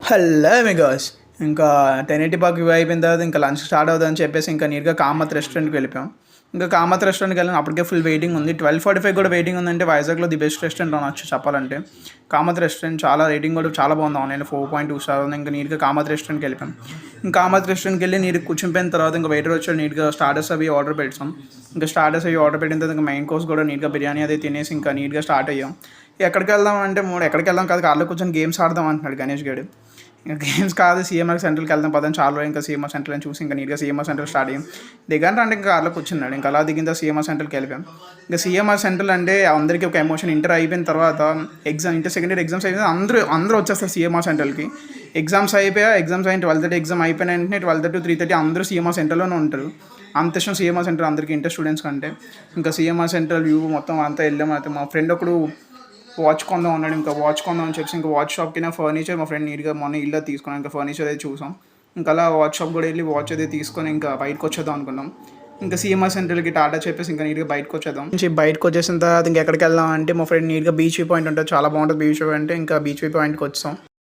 Hello Amigos. ఇంకా 10:80 ఇవి అయిపోయిన తర్వాత ఇంకా లంచ్ స్టార్ట్ అవుతుందని చెప్పేసి ఇంకా నీట్గా కామత్ రెస్టారెంట్కి వెళ్ళిపోయాం. ఇంకా కామత్ రెస్టారెంట్కి వెళ్ళిన అప్పటికే ఫుల్ వెయిటింగ్ ఉంది. 12:45 కూడా వెయిటింగ్ ఉందంటే వైజాగ్లో ది బెస్ట్ రెస్టారెంట్ అనొచ్చు చెప్పాలంటే. కామత్ రెస్టారెంట్ చాలా రేటింగ్ కూడా చాలా బాగుంది. ఆన్లైన్లో 4.2 స్టార్ ఉంది. ఇంకా నీట్గా కామత్ రెస్టారెంట్కి వెళ్ళిపోయాం. ఇంకా కామత్ రెస్టారెంట్కి వెళ్ళి నీట్గా కూర్చునిపోయిన తర్వాత ఇంకా వెయిటర్ వచ్చాడు. నీట్గా స్టార్టర్స్ అవి ఆర్డర్ పెట్టాం. ఇంకా స్టార్టర్స్ అవి ఆర్డర్ పెట్టిన తర్వాత ఇంకా మెయిన్ కోర్స్ కూడా నీట్గా బిర్యానీ అది తినేసి ఇంకా నీట్గా స్టార్ట్ అయ్యాం. ఎక్కడికి వెళ్దాం అంటే ఎక్కడికి వెళ్దాం కాదు, కార్లో కూర్చొని గేమ్స్ ఆడదాం అంటున్నాడు గణేష్ గడు. ఇంకా గేమ్స్ కాదు, సీఎంఆర్ సెంటర్కి వెళ్దాం పదని చాలా రోజులు ఇంకా సీఎంఆర్ సెంటర్ అని చూసి ఇంకా నీట్గా సీఎంఆర్ సెంటర్ స్టార్ట్ అయ్యాం. దిగంటే అంటే ఇంకా కార్లో కూర్చున్నాడు. ఇంకా అలా దిగిన సీఎంఆర్ సెంటర్కి వెళ్ళిపోయాం. ఇంకా సీఎంఆర్ సెంటర్ అంటే అందరికీ ఒక ఎమోషన్. ఇంటర్ అయిపోయిన తర్వాత ఇంటర్ సెకండ్ ఇయర్ ఎగ్జామ్స్ అయిపోయిన అందరూ వచ్చేస్తారు సీఎంఆర్ సెంటర్కి. ఎగ్జామ్స్ అయిన 12:30 ఎగ్జామ్ అయిపోయిన వెంటనే 12:30 to 3:30 అందరూ సీఎంఆర్ సెంటర్లోనే ఉంటారు. అంత ఇష్టం సీఎంఆర్ సెంటర్ అందరికీ, ఇంటర్ స్టూడెంట్స్ కంటే. ఇంకా సీఎంఆర్ సెంటర్ వ్యూ మొత్తం అంతా వెళ్ళాం. అయితే మా ఫ్రెండ్ ఒకడు వాచ్ కొందాం అన్నాడు. ఇంకా వాచ్ కొందాం అని చెప్పి ఇంకా వాచ్ షాప్కి ఫర్నిచర్ మా ఫ్రెండ్ నీట్గా మొన్న ఇల్లు తీసుకున్నాం. ఇంకా ఫర్నిచర్ అయితే చూసాం. ఇంకా అలా వాచ్ షాప్ కూడా వెళ్ళి వాచ్ అయితే తీసుకొని ఇంకా బయటకు వచ్చేద్దాం అనుకున్నాం. ఇంకా సీఎంఆర్ సెంటర్కి టాటా చెప్పేసి ఇంకా నీట్గా బయటకు వచ్చేద్దాం. బయటకు వచ్చేసిన తర్వాత ఇంకా ఎక్కడికి వెళ్దాం అంటే మా ఫ్రెండ్ నీట్గా బీచ్ వ్యూ పాయింట్ ఉంటుంది, చాలా బాగుంటుంది బీచ్ వ్యూ అంటే. ఇంకా బీచ్ వ్యూ పాయింట్కి వచ్చాం.